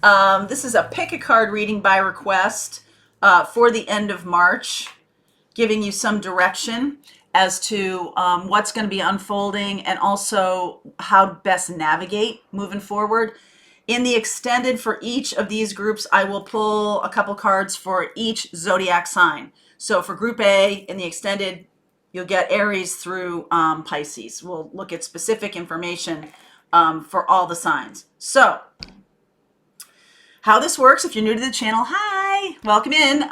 This is a pick a card reading by request for the end of March, giving you some direction as to what's going to be unfolding and also how to best navigate moving forward. In the extended, for each of these groups, I will pull a couple cards for each zodiac sign. So for group A, in the extended, you'll get Aries through Pisces. We'll look at specific information for all the signs. So how this works, if you're new to the channel, hi, welcome in.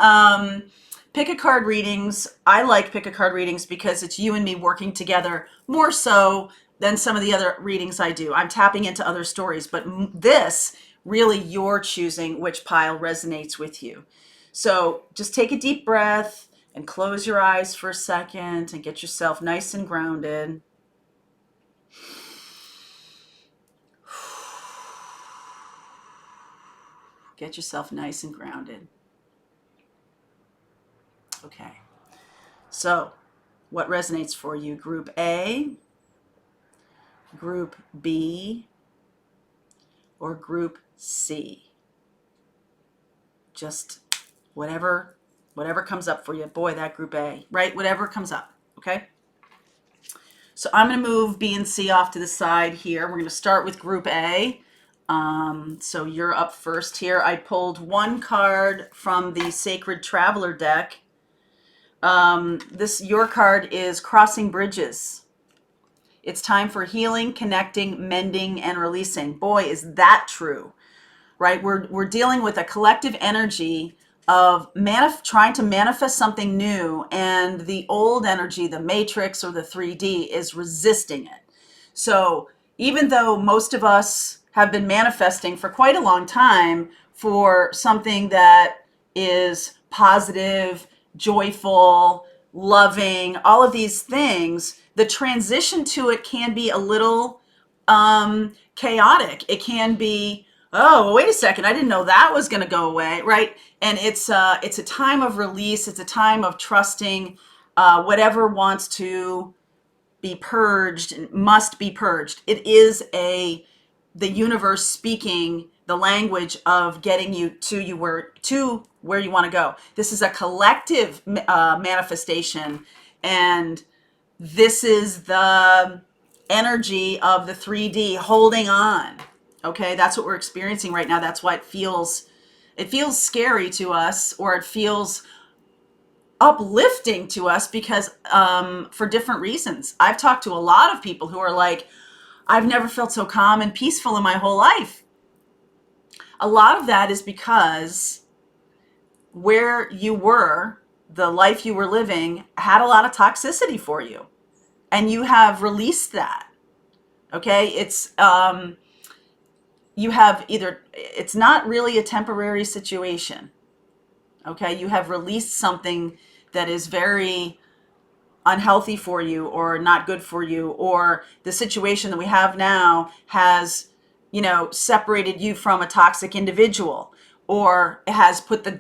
Pick a card readings. I like pick a card readings because it's you and me working together more so than some of the other readings I do. I'm tapping into other stories, but this really you're choosing which pile resonates with you. So just take a deep breath and close your eyes for a second and get yourself nice and grounded. Get yourself nice and grounded. Okay. So, what resonates for you? Group A, Group B, or Group C? Just whatever comes up for you. Boy, that Group A, right? Whatever comes up, okay? So I'm going to move B and C off to the side here. We're going to start with Group A. So you're up first here. I pulled one card from the Sacred Traveler deck. Your card is Crossing Bridges. It's time for healing, connecting, mending, and releasing. Boy, is that true, right? We're dealing with a collective energy of trying to manifest something new, and the old energy, the matrix or the 3D, is resisting it. So even though most of us have been manifesting for quite a long time for something that is positive, joyful, loving, all of these things, the transition to it can be a little chaotic. It can be, oh, wait a second, I didn't know that was going to go away, right? And it's a time of release. It's a time of trusting whatever wants to be purged must be purged. It is the universe speaking the language of getting you to where you want to go. This is a collective manifestation, and this is the energy of the 3D holding on. Okay, that's what we're experiencing right now. That's why it feels scary to us, or it feels uplifting to us, because for different reasons. I've talked to a lot of people who are like, I've never felt so calm and peaceful in my whole life. A lot of that is because where you were, the life you were living, had a lot of toxicity for you, and you have released that. Okay, it's you have it's not really a temporary situation. Okay, you have released something that is very unhealthy for you or not good for you, or the situation that we have now has, separated you from a toxic individual, or it has put the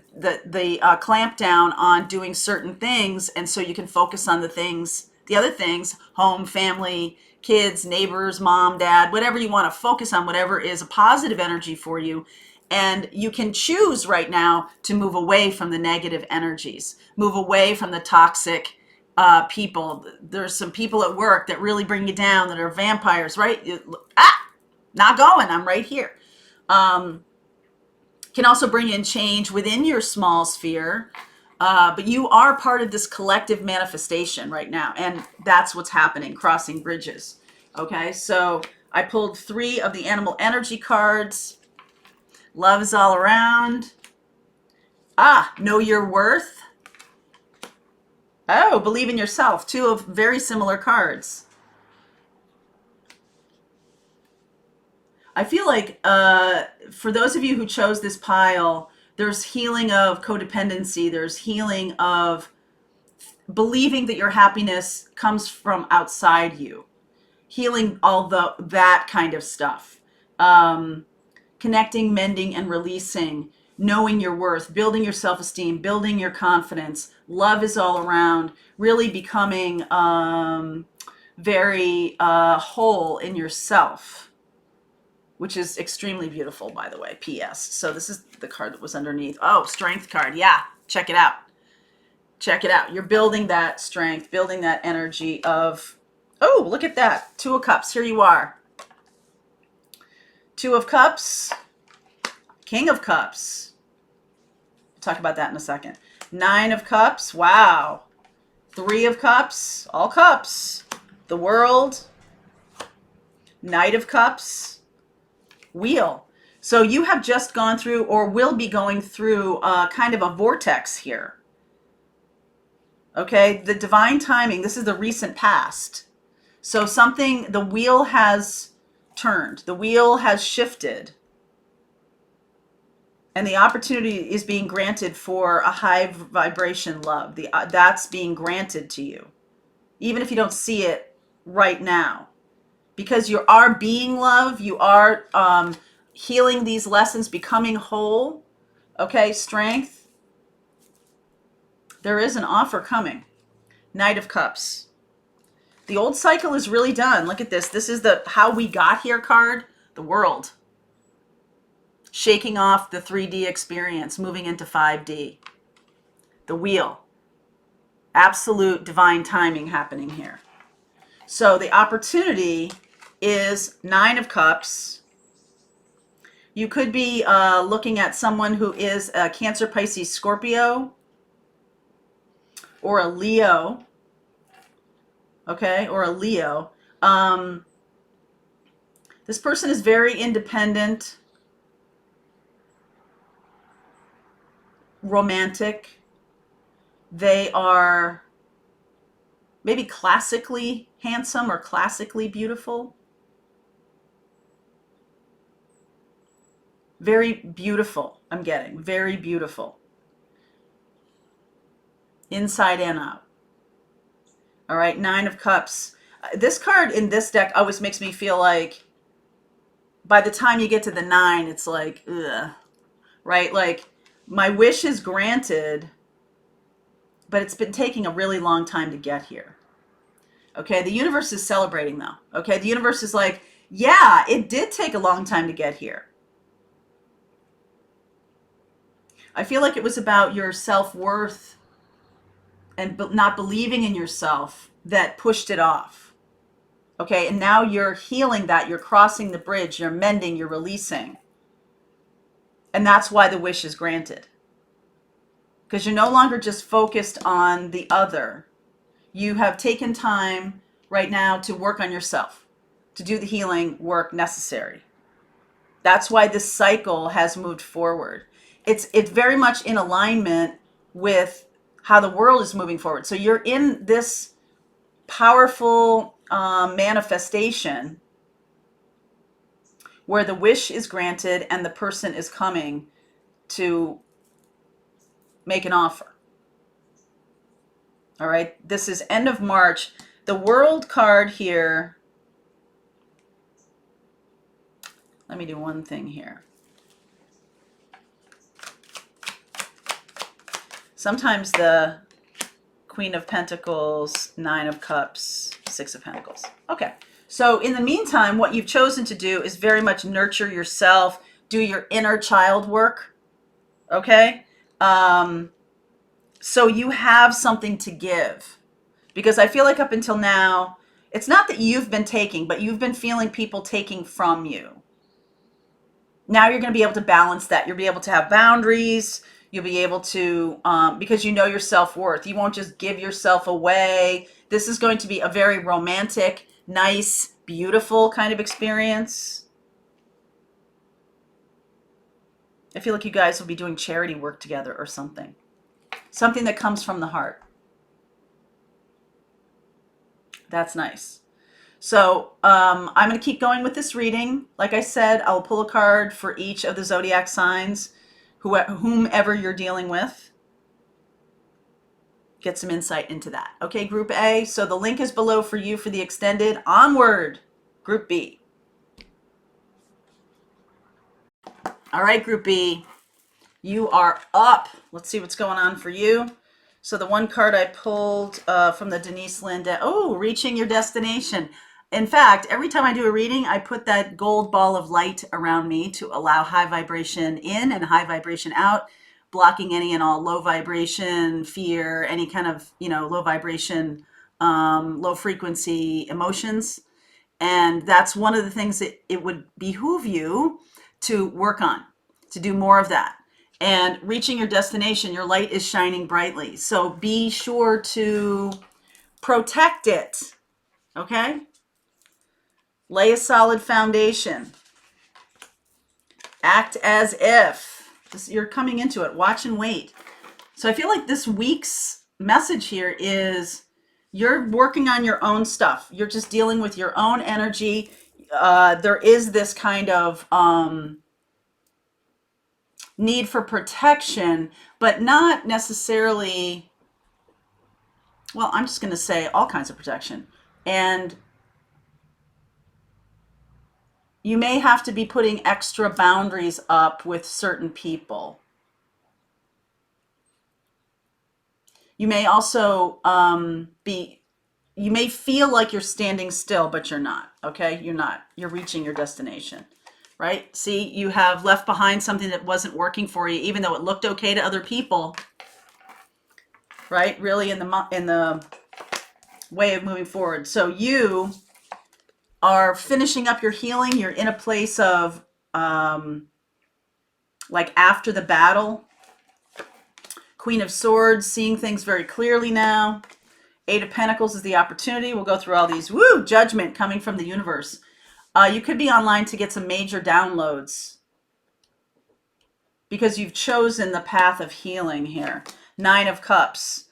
clamp down on doing certain things, and so you can focus on the other things, home, family, kids, neighbors, mom, dad, whatever you want to focus on, whatever is a positive energy for you. And you can choose right now to move away from the negative energies, move away from the toxic people. There's some people at work that really bring you down, that are vampires, right? Not going, I'm right here. Can also bring in change within your small sphere, but you are part of this collective manifestation right now, and that's what's happening, crossing bridges. Okay, so I pulled 3 of the animal energy cards. Love is all around. Know your worth. Oh, believe in yourself. 2 of very similar cards. I feel like for those of you who chose this pile, there's healing of codependency. There's healing of believing that your happiness comes from outside you. Healing all that kind of stuff. Connecting, mending, and releasing. Knowing your worth, building your self-esteem, building your confidence. Love is all around. Really becoming very whole in yourself. which is extremely beautiful, by the way, PS. So this is the card that was underneath. Oh, strength card. Yeah, check it out. Check it out. You're building that strength, building that energy of, oh, look at that. Two of Cups. Here you are. Two of Cups. King of Cups. We'll talk about that in a second. Nine of Cups. Wow. Three of Cups. All cups. The World. Knight of Cups. Wheel. So you have just gone through, or will be going through, kind of a vortex here. Okay, the divine timing, this is the recent past. So something, the wheel has turned, the wheel has shifted, and the opportunity is being granted for a high vibration love. That's being granted to you, even if you don't see it right now, because you are being love, you are healing these lessons, becoming whole. Okay, strength. There is an offer coming. Knight of Cups. The old cycle is really done. Look at this. This is the how we got here card. The World. Shaking off the 3D experience, moving into 5D. The Wheel. Absolute divine timing happening here. So the opportunity is Nine of Cups. You could be looking at someone who is a Cancer, Pisces, Scorpio, or a Leo. Okay, or a Leo. This person is very independent, romantic. They are maybe classically handsome or classically beautiful. Very beautiful, I'm getting. Very beautiful. Inside and out. All right, Nine of Cups. This card in this deck always makes me feel like by the time you get to the 9, it's like, ugh, right? Like, my wish is granted, but it's been taking a really long time to get here. Okay, the universe is celebrating though. Okay, the universe is like, yeah, it did take a long time to get here. I feel like it was about your self-worth and not believing in yourself that pushed it off. Okay, and now you're healing that. You're crossing the bridge. You're mending. You're releasing. And that's why the wish is granted. Because you're no longer just focused on the other. You have taken time right now to work on yourself, to do the healing work necessary. That's why this cycle has moved forward. It's very much in alignment with how the world is moving forward. So you're in this powerful manifestation where the wish is granted and the person is coming to make an offer. All right, this is end of March. The World card here. Let me do one thing here. Sometimes the Queen of Pentacles, Nine of Cups, Six of Pentacles. Okay, so in the meantime, what you've chosen to do is very much nurture yourself, do your inner child work, okay? So you have something to give. Because I feel like up until now, it's not that you've been taking, but you've been feeling people taking from you. Now you're going to be able to balance that. You'll be able to have boundaries. You'll be able to, because you know your self-worth. You won't just give yourself away. This is going to be a very romantic, nice, beautiful kind of experience. I feel like you guys will be doing charity work together or something. Something that comes from the heart. That's nice. So I'm going to keep going with this reading. Like I said, I'll pull a card for each of the zodiac signs, whomever you're dealing with. Get some insight into that. Okay, Group A. So the link is below for you for the extended. Onward, Group B. All right, Group B. You are up. Let's see what's going on for you. So the one card I pulled from the Denise Lynn deck. Oh, reaching your destination. In fact, every time I do a reading, I put that gold ball of light around me to allow high vibration in and high vibration out, blocking any and all low vibration, fear, any kind of, low vibration, low frequency emotions. And that's one of the things that it would behoove you to work on, to do more of that. And reaching your destination, your light is shining brightly. So be sure to protect it. Okay? Lay a solid foundation. Act as if you're coming into it. Watch and wait. So I feel like this week's message here is you're working on your own stuff. You're just dealing with your own energy. There is this kind of need for protection, but not necessarily, well, I'm just going to say all kinds of protection. And you may have to be putting extra boundaries up with certain people. You may also you may feel like you're standing still, but you're not, okay? You're not. You're reaching your destination, right? See, you have left behind something that wasn't working for you, even though it looked okay to other people, right? Really in the way of moving forward. So you are finishing up your healing. You're in a place of like after the battle. Queen of Swords, seeing things very clearly now. Eight of Pentacles is the opportunity. We'll go through all these. Woo! Judgment coming from the universe. You could be online to get some major downloads because you've chosen the path of healing here. Nine of Cups.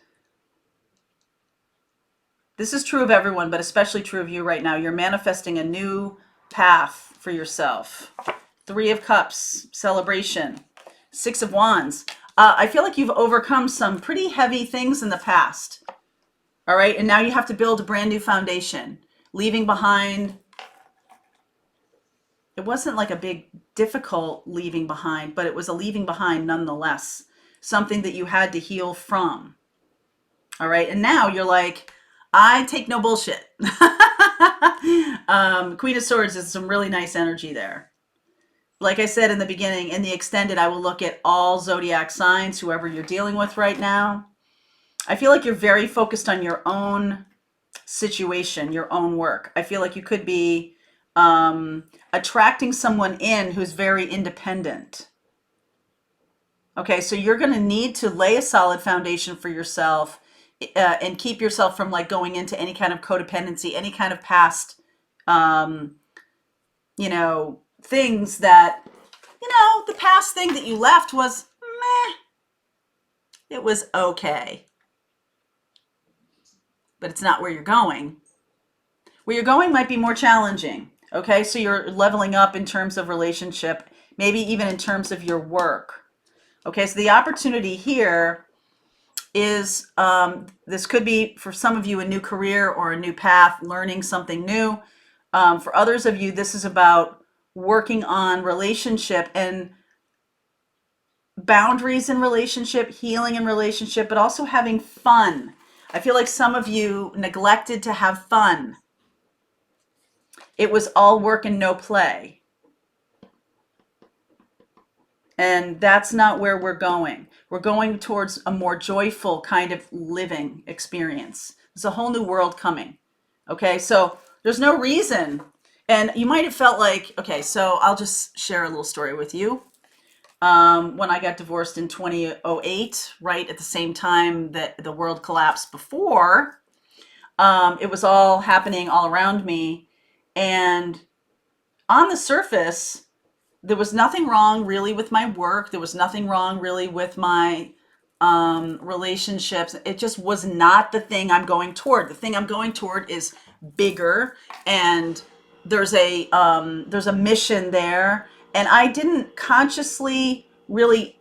This is true of everyone, but especially true of you right now. You're manifesting a new path for yourself. Three of Cups, celebration. Six of Wands. I feel like you've overcome some pretty heavy things in the past. All right, and now you have to build a brand new foundation. Leaving behind, it wasn't like a big difficult leaving behind, but it was a leaving behind nonetheless. Something that you had to heal from. All right, and now you're like, I take no bullshit. Queen of Swords is some really nice energy there. Like I said in the beginning, in the extended, I will look at all zodiac signs, whoever you're dealing with right now. I feel like you're very focused on your own situation, your own work. I feel like you could be attracting someone in who's very independent. Okay, so you're going to need to lay a solid foundation for yourself and keep yourself from like going into any kind of codependency, any kind of past, things that, the past thing that you left was meh. It was okay. But it's not where you're going. Where you're going might be more challenging. Okay, so you're leveling up in terms of relationship, maybe even in terms of your work. Okay, so the opportunity here is, this could be for some of you a new career or a new path, learning something new. For others of you, this is about working on relationship and boundaries in relationship, healing in relationship, but also having fun. I feel like some of you neglected to have fun. It was all work and no play. And that's not where we're going. We're going towards a more joyful kind of living experience. There's a whole new world coming. Okay, so there's no reason. And you might have felt like, okay, so I'll just share a little story with you. When I got divorced in 2008, right at the same time that the world collapsed before, it was all happening all around me. And on the surface, there was nothing wrong really with my work. There was nothing wrong really with my relationships. It just was not the thing I'm going toward. The thing I'm going toward is bigger, and there's a mission there. And I didn't consciously really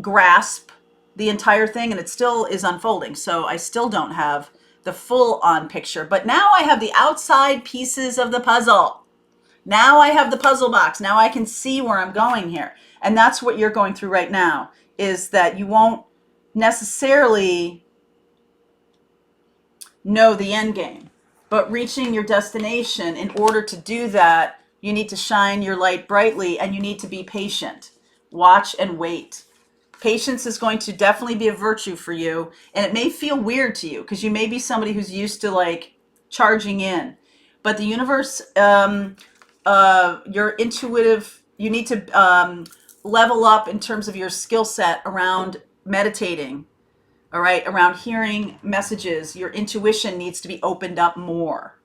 grasp the entire thing, and it still is unfolding. So I still don't have the full on picture, but now I have the outside pieces of the puzzle. Now I have the puzzle box. Now I can see where I'm going here. And that's what you're going through right now, is that you won't necessarily know the end game. But reaching your destination, in order to do that, you need to shine your light brightly and you need to be patient. Watch and wait. Patience is going to definitely be a virtue for you, and it may feel weird to you because you may be somebody who's used to like charging in. But the universe, your intuitive, you need to level up in terms of your skill set around meditating, all right, around hearing messages. Your intuition needs to be opened up more.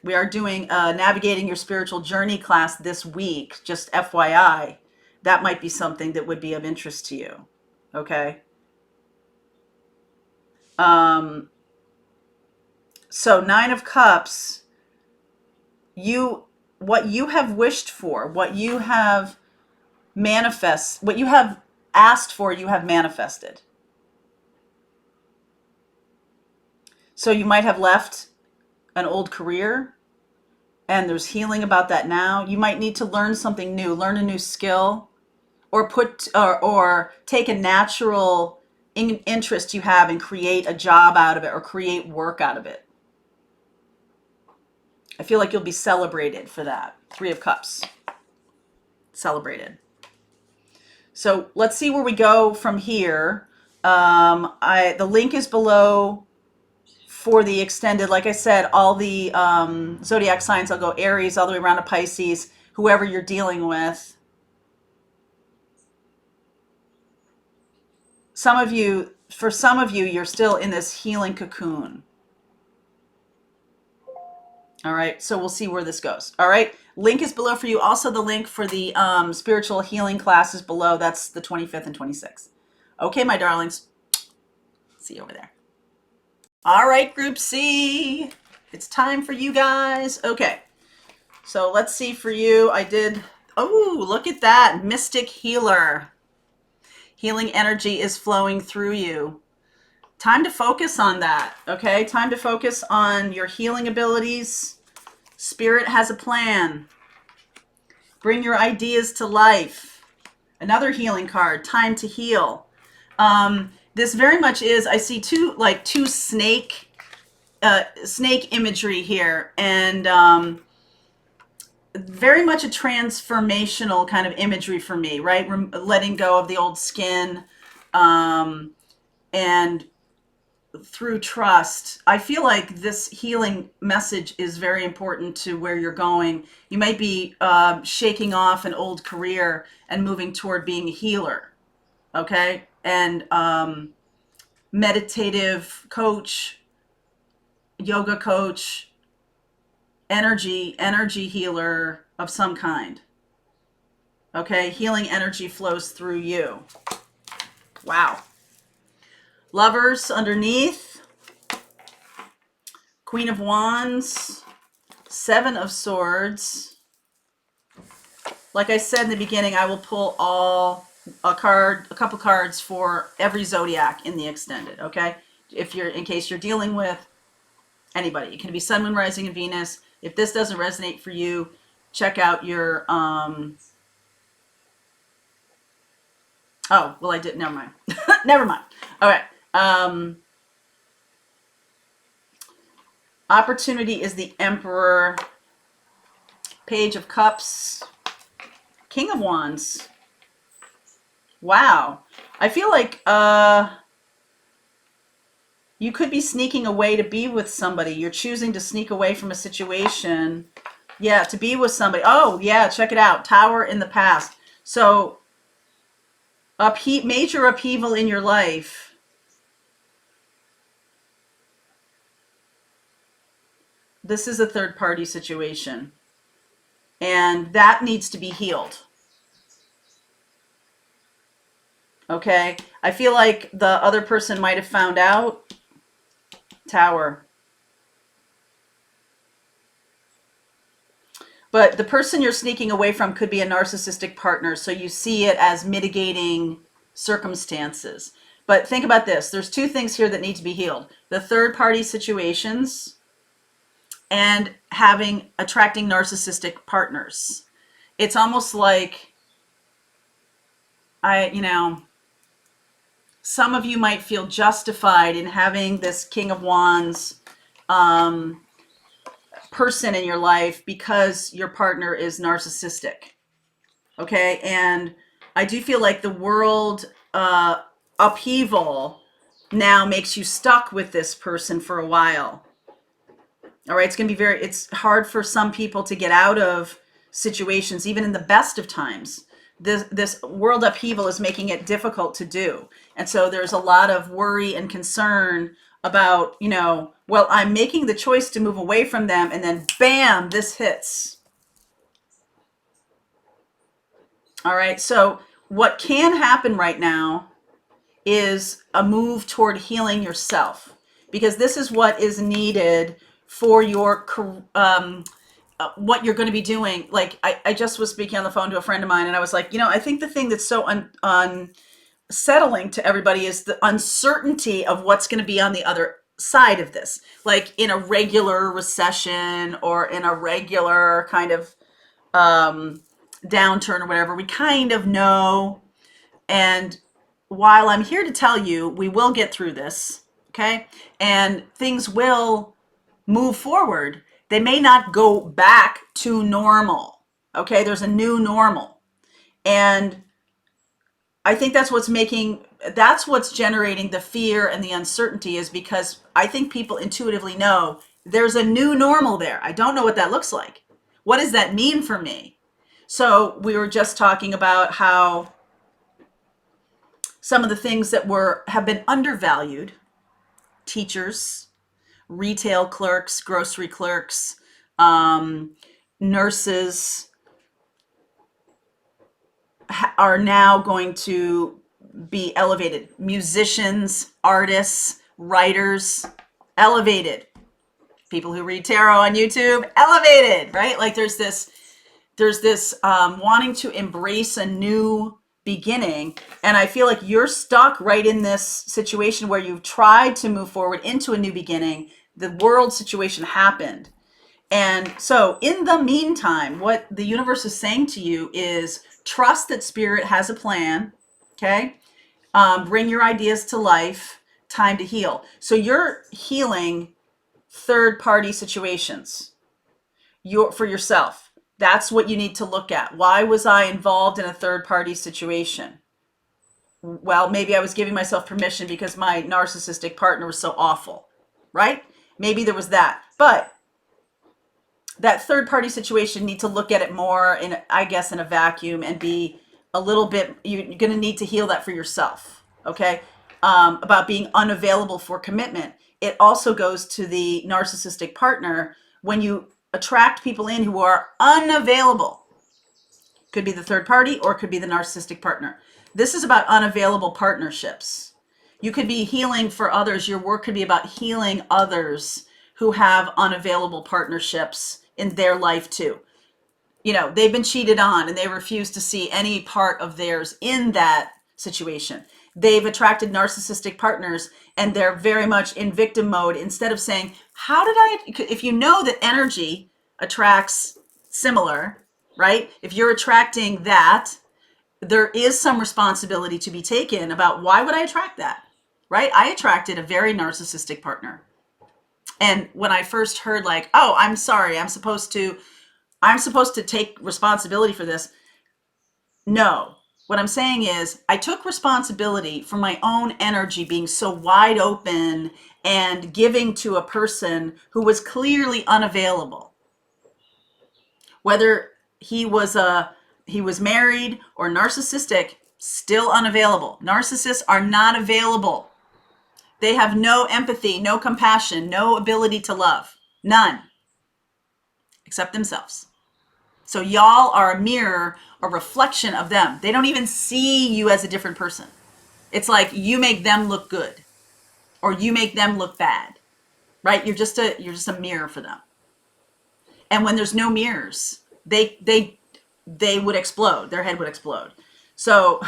We are doing a Navigating Your Spiritual Journey class this week, just FYI. That might be something that would be of interest to you. Okay. Um, so Nine of Cups, what you have wished for, what you have what you have asked for, you have manifested. So you might have left an old career and there's healing about that now. You might need to learn something new, learn a new skill, or or take a natural interest you have and create a job out of it or create work out of it. I feel like you'll be celebrated for that. Three of Cups. Celebrated. So let's see where we go from here. The link is below for the extended. Like I said, all the zodiac signs, I'll go Aries all the way around to Pisces, whoever you're dealing with. For some of you, you're still in this healing cocoon. All right, so we'll see where this goes. All right, link is below for you. Also, the link for the spiritual healing class is below. That's the 25th and 26th. Okay, my darlings. See you over there. All right, Group C. It's time for you guys. Okay, so let's see for you. Oh, look at that. Mystic Healer. Healing energy is flowing through you. Time to focus on that, okay? Time to focus on your healing abilities. Spirit has a plan. Bring your ideas to life. Another healing card, time to heal. This very much is, I see two snake imagery here, and very much a transformational kind of imagery for me, right? Letting go of the old skin, and through trust. I feel like this healing message is very important to where you're going. You might be shaking off an old career and moving toward being a healer, okay? And meditative coach, yoga coach, energy healer of some kind, okay? Healing energy flows through you. Wow. Lovers underneath, Queen of Wands, Seven of Swords. Like I said in the beginning, I will pull a couple cards for every zodiac in the extended, okay? In case you're dealing with anybody. It can be Sun, Moon, Rising, and Venus. If this doesn't resonate for you, check out your, oh, well, I did, never mind. Never mind. All right. Opportunity is the Emperor, Page of Cups, King of Wands. Wow. I feel like you could be sneaking away to be with somebody. You're choosing to sneak away from a situation. Yeah, to be with somebody. Oh, yeah, check it out. Tower in the past. So, major upheaval in your life. This is a third-party situation. And that needs to be healed. Okay? I feel like the other person might have found out. Tower. But the person you're sneaking away from could be a narcissistic partner, so you see it as mitigating circumstances. But think about this. There's two things here that need to be healed. The third-party situations and attracting narcissistic partners. It's almost like, some of you might feel justified in having this King of Wands person in your life because your partner is narcissistic. Okay. And I do feel like the world upheaval now makes you stuck with this person for a while. All right. It's hard for some people to get out of situations, even in the best of times. This world upheaval is making it difficult to do. And so there's a lot of worry and concern about, well, I'm making the choice to move away from them, and then bam, this hits. All right. So what can happen right now is a move toward healing yourself, because this is what is needed for your what you're going to be doing. Like I just was speaking on the phone to a friend of mine, and I was like, I think the thing that's so unsettling to everybody is the uncertainty of what's going to be on the other side of this. Like in a regular recession or in a regular kind of downturn or whatever, we kind of know. And while I'm here to tell you, we will get through this, okay? And things will move forward. They may not go back to normal, okay? There's a new normal. And I think that's what's generating the fear and the uncertainty, is because I think people intuitively know there's a new normal there. I don't know what that looks like. What does that mean for me? So we were just talking about how some of the things that have been undervalued, teachers, retail clerks, grocery clerks, nurses, are now going to be elevated. Musicians, artists, writers, elevated. People who read tarot on YouTube, elevated, right? Like there's this wanting to embrace a new beginning. And I feel like you're stuck right in this situation where you've tried to move forward into a new beginning. The world situation happened. And so in the meantime, what the universe is saying to you is trust that spirit has a plan. Okay. Bring your ideas to life. Time to heal. So you're healing third party situations for yourself. That's what you need to look at. Why was I involved in a third party situation? Well, maybe I was giving myself permission because my narcissistic partner was so awful, right? Maybe there was that. But that third party situation, need to look at it more in a vacuum, and be a little bit, you're going to need to heal that for yourself. Okay. About being unavailable for commitment. It also goes to the narcissistic partner. When you attract people in who are unavailable, could be the third party or it could be the narcissistic partner. This is about unavailable partnerships. You could be healing for others. Your work could be about healing others who have unavailable partnerships in their life too. They've been cheated on and they refuse to see any part of theirs in that situation. They've attracted narcissistic partners and they're very much in victim mode, instead of saying, if you know that energy attracts similar, right? If you're attracting that, there is some responsibility to be taken about, why would I attract that, right? I attracted a very narcissistic partner. And when I first heard like, oh, I'm sorry, I'm supposed to take responsibility for this. No, what I'm saying is I took responsibility for my own energy being so wide open and giving to a person who was clearly unavailable. Whether he was married or narcissistic, still unavailable. Narcissists are not available. They have no empathy, no compassion, no ability to love. None. Except themselves. So y'all are a mirror, a reflection of them. They don't even see you as a different person. It's like you make them look good or you make them look bad, right? You're just a mirror for them. And when there's no mirrors, they would explode. Their head would explode. So,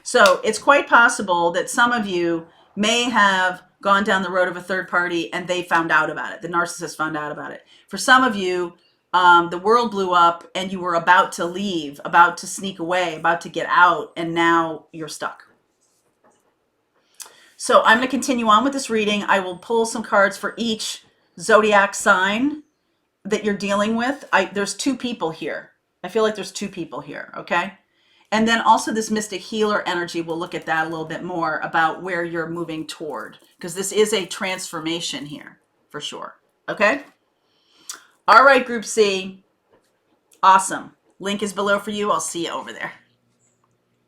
so it's quite possible that some of you may have gone down the road of a third party and they found out about it. The narcissist found out about it. For some of you, the world blew up and you were about to leave, about to sneak away, about to get out, and now you're stuck. So I'm going to continue on with this reading. I will pull some cards for each zodiac sign that you're dealing with. There's two people here. I feel like there's two people here, okay? And then also this mystic healer energy, we'll look at that a little bit more about where you're moving toward, because this is a transformation here for sure, okay? All right, Group C. Awesome. Link is below for you. I'll see you over there.